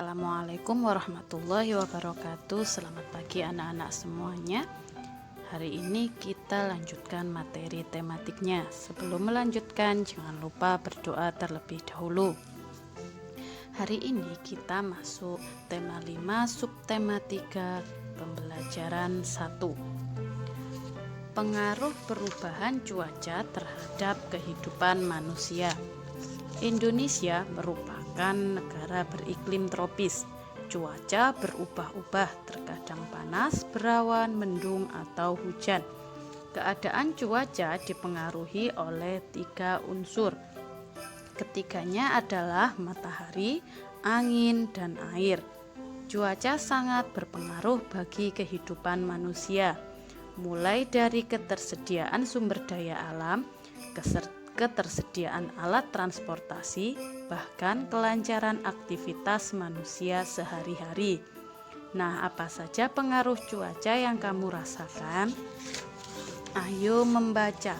Assalamualaikum warahmatullahi wabarakatuh. Selamat pagi anak-anak semuanya. Hari ini kita lanjutkan materi tematiknya. Sebelum melanjutkan, jangan lupa berdoa terlebih dahulu. Hari ini kita masuk tema 5 subtema 3 pembelajaran 1. Pengaruh perubahan cuaca terhadap kehidupan manusia. Indonesia merupakan negara beriklim tropis. Cuaca berubah-ubah, terkadang panas, berawan, mendung, atau hujan. Keadaan cuaca dipengaruhi oleh 3 unsur. Ketiganya adalah matahari, angin, dan air. Cuaca sangat berpengaruh bagi kehidupan manusia, mulai dari ketersediaan sumber daya alam, ketersediaan alat transportasi, bahkan kelancaran aktivitas manusia sehari-hari. Nah, apa saja pengaruh cuaca yang kamu rasakan? Ayo membaca.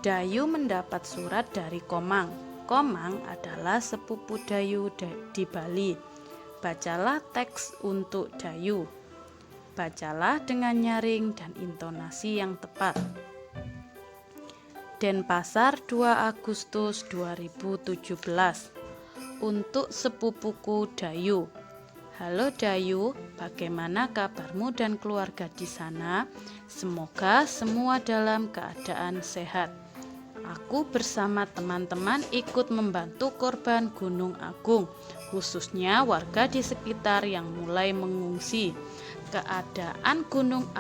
Dayu mendapat surat dari Komang. Komang adalah sepupu Dayu di Bali. Bacalah teks untuk Dayu. Bacalah dengan nyaring dan intonasi yang tepat. Denpasar, 2 Agustus 2017. Untuk sepupuku Dayu. Halo Dayu, bagaimana kabarmu dan keluarga di sana? Semoga semua dalam keadaan sehat. Aku bersama teman-teman ikut membantu korban Gunung Agung, khususnya warga di sekitar yang mulai mengungsi. Keadaan Gunung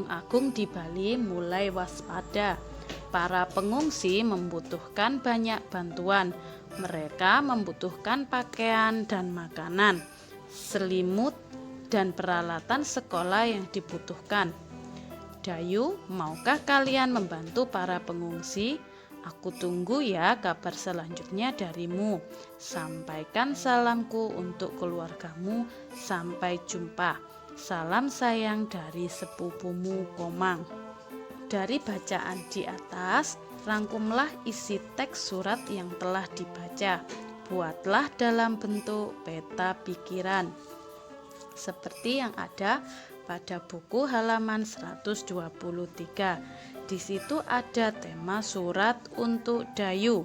Agung di Bali mulai waspada. Para pengungsi membutuhkan banyak bantuan. Mereka membutuhkan pakaian dan makanan, selimut, dan peralatan sekolah yang dibutuhkan. Dayu, maukah kalian membantu para pengungsi? Aku tunggu ya kabar selanjutnya darimu. Sampaikan salamku untuk keluargamu. Sampai jumpa. Salam sayang dari sepupumu Komang. Dari bacaan di atas, rangkumlah isi teks surat yang telah dibaca. Buatlah dalam bentuk peta pikiran, seperti yang ada pada buku halaman 123. Di situ ada tema surat untuk Dayu.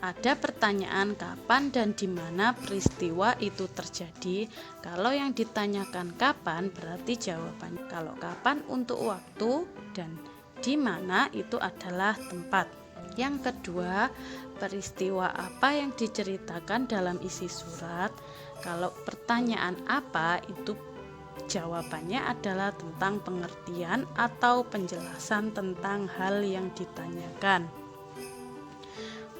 Ada pertanyaan kapan dan di mana peristiwa itu terjadi. Kalau yang ditanyakan kapan berarti jawabannya. Kalau kapan untuk waktu dan di mana itu adalah tempat. Yang kedua, peristiwa apa yang diceritakan dalam isi surat. Kalau pertanyaan apa itu jawabannya adalah tentang pengertian atau penjelasan tentang hal yang ditanyakan.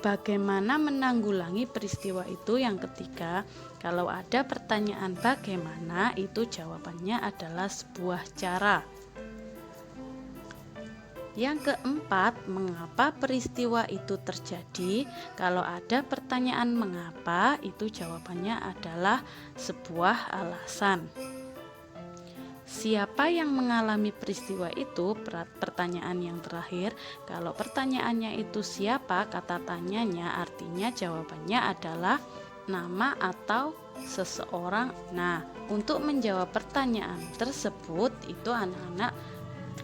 Bagaimana menanggulangi peristiwa itu? Yang ketiga, kalau ada pertanyaan bagaimana, itu jawabannya adalah sebuah cara. Yang keempat, mengapa peristiwa itu terjadi? Kalau ada pertanyaan mengapa, itu jawabannya adalah sebuah alasan. Siapa yang mengalami peristiwa itu? Pertanyaan yang terakhir. Kalau pertanyaannya itu siapa, kata tanyanya artinya jawabannya adalah nama atau seseorang. Nah, untuk menjawab pertanyaan tersebut, itu anak-anak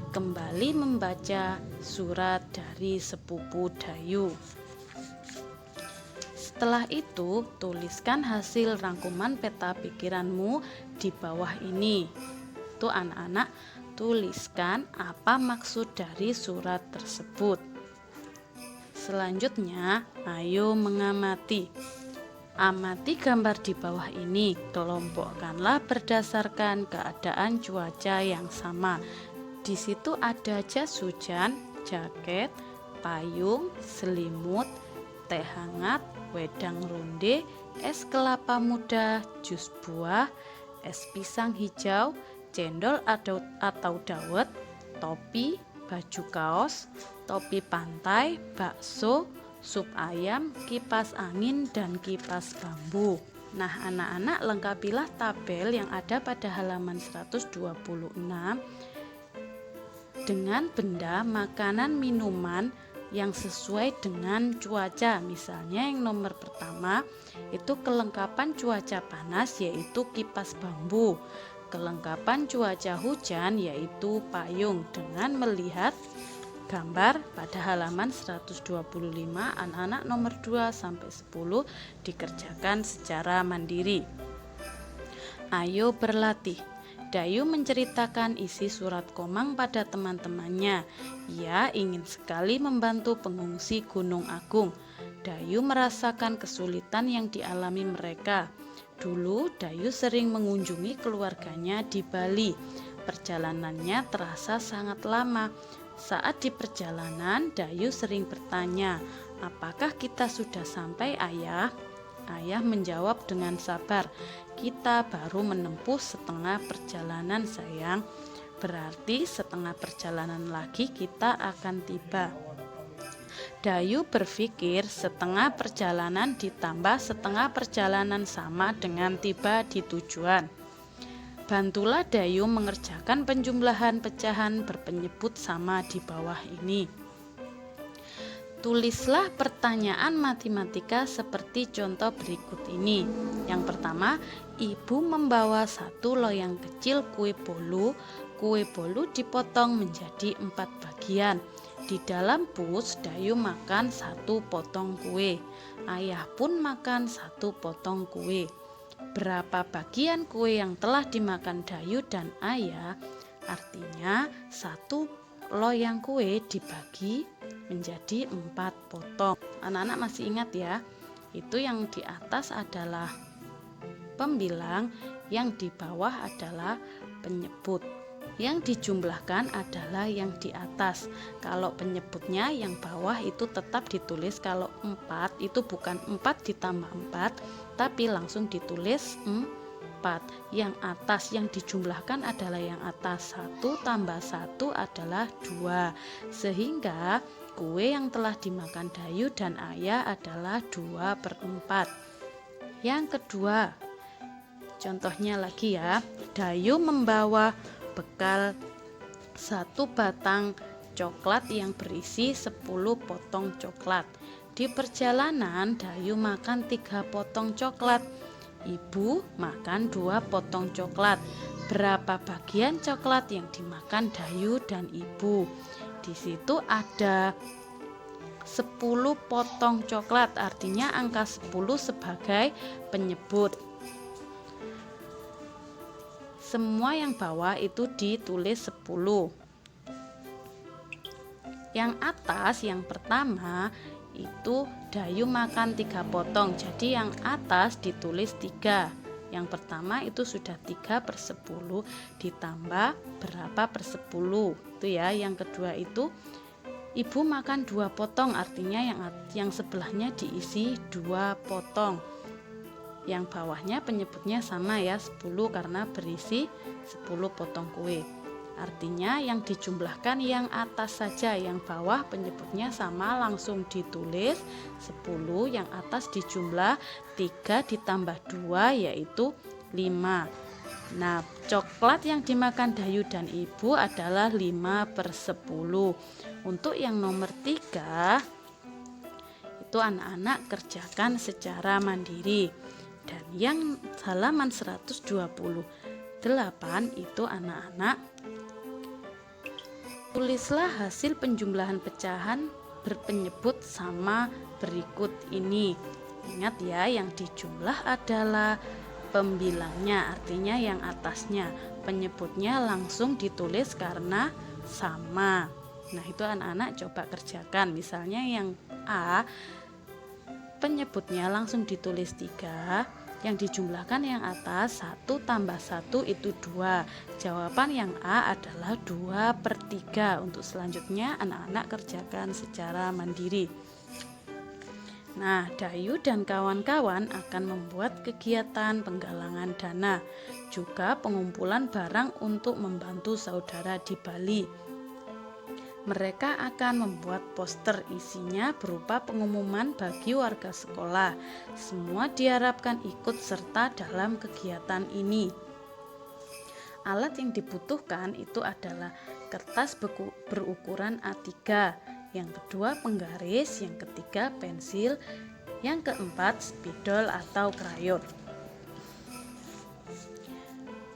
kembali membaca surat dari sepupu Dayu. Setelah itu, tuliskan hasil rangkuman peta pikiranmu di bawah ini. Itu anak-anak tuliskan apa maksud dari surat tersebut. Selanjutnya, ayo mengamati. Amati gambar di bawah ini. Kelompokkanlah berdasarkan keadaan cuaca yang sama. Di situ ada jas hujan, jaket, payung, selimut, teh hangat, wedang ronde, es kelapa muda, jus buah, es pisang hijau, cendol atau dawet, topi, baju kaos, topi pantai, bakso, sup ayam, kipas angin, dan kipas bambu. Nah, anak-anak lengkapilah tabel yang ada pada halaman 126 dengan benda, makanan, minuman, yang sesuai dengan cuaca. Misalnya yang nomor pertama itu kelengkapan cuaca panas yaitu kipas bambu, kelengkapan cuaca hujan yaitu payung. Dengan melihat gambar pada halaman 125, anak-anak nomor 2 sampai 10 dikerjakan secara mandiri. Ayo berlatih. Dayu menceritakan isi surat Komang pada teman-temannya. Ia ingin sekali membantu pengungsi Gunung Agung. Dayu merasakan kesulitan yang dialami mereka. Dulu Dayu sering mengunjungi keluarganya di Bali. Perjalanannya terasa sangat lama. Saat di perjalanan, Dayu sering bertanya, "Apakah kita sudah sampai, Ayah?" Ayah menjawab dengan sabar, "Kita baru menempuh setengah perjalanan, sayang. Berarti setengah perjalanan lagi kita akan tiba." Dayu berpikir setengah perjalanan ditambah setengah perjalanan sama dengan tiba di tujuan. Bantulah Dayu mengerjakan penjumlahan pecahan berpenyebut sama di bawah ini. Tulislah pertanyaan matematika seperti contoh berikut ini. Yang pertama, ibu membawa 1 loyang kecil kue bolu. Kue bolu dipotong menjadi 4 bagian. Di dalam bus, Dayu makan 1 potong kue. Ayah pun makan 1 potong kue. Berapa bagian kue yang telah dimakan Dayu dan Ayah? Artinya 1 loyang kue dibagi menjadi 4 potong. Anak-anak masih ingat ya? Itu yang di atas adalah pembilang, yang di bawah adalah penyebut. Yang dijumlahkan adalah yang di atas. Kalau penyebutnya yang bawah itu tetap ditulis. Kalau 4 itu bukan 4 ditambah 4, tapi langsung ditulis 4. Yang atas yang dijumlahkan adalah yang atas. 1 tambah 1 adalah 2. Sehingga kue yang telah dimakan Dayu dan Ayah adalah 2/4. Yang kedua, contohnya lagi ya. Dayu membawa bekal 1 batang coklat yang berisi 10 potong coklat. Di perjalanan Dayu makan 3 potong coklat. Ibu makan 2 potong coklat. Berapa bagian coklat yang dimakan Dayu dan ibu? Di situ ada 10 potong coklat, artinya angka 10 sebagai penyebut. Semua yang bawah itu ditulis 10. Yang atas, yang pertama itu Dayu makan 3 potong, jadi yang atas ditulis 3. Yang pertama itu sudah 3/10 ditambah berapa per 10 itu ya. Yang kedua itu ibu makan 2 potong, artinya yang sebelahnya diisi 2 potong. Yang bawahnya penyebutnya sama ya, 10 karena berisi 10 potong kue. Artinya yang dijumlahkan yang atas saja, yang bawah penyebutnya sama langsung ditulis 10, yang atas dijumlah 3 ditambah 2 yaitu 5. Nah, coklat yang dimakan Dayu dan ibu adalah 5/10. Untuk yang nomor 3 itu anak-anak kerjakan secara mandiri. Dan yang halaman 128 itu anak-anak tulislah hasil penjumlahan pecahan berpenyebut sama berikut ini. Ingat ya, yang dijumlah adalah pembilangnya, artinya yang atasnya. Penyebutnya langsung ditulis karena sama. Nah, itu anak-anak coba kerjakan. Misalnya yang A, penyebutnya langsung ditulis 3. Yang dijumlahkan yang atas 1 tambah 1 itu 2. Jawaban yang A adalah 2/3. Untuk selanjutnya anak-anak kerjakan secara mandiri. Nah, Dayu dan kawan-kawan akan membuat kegiatan penggalangan dana, juga pengumpulan barang untuk membantu saudara di Bali. Mereka akan membuat poster, isinya berupa pengumuman bagi warga sekolah. Semua diharapkan ikut serta dalam kegiatan ini. Alat yang dibutuhkan itu adalah kertas berukuran A3 yang kedua penggaris, yang ketiga pensil, yang keempat spidol atau krayon.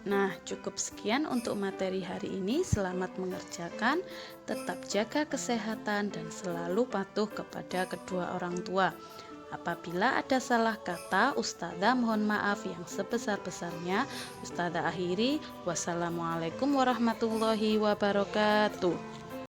Nah, cukup sekian untuk materi hari ini. Selamat mengerjakan, tetap jaga kesehatan dan selalu patuh kepada kedua orang tua. Apabila ada salah kata, Ustazah mohon maaf yang sebesar-besarnya. Ustazah akhiri, wassalamualaikum warahmatullahi wabarakatuh.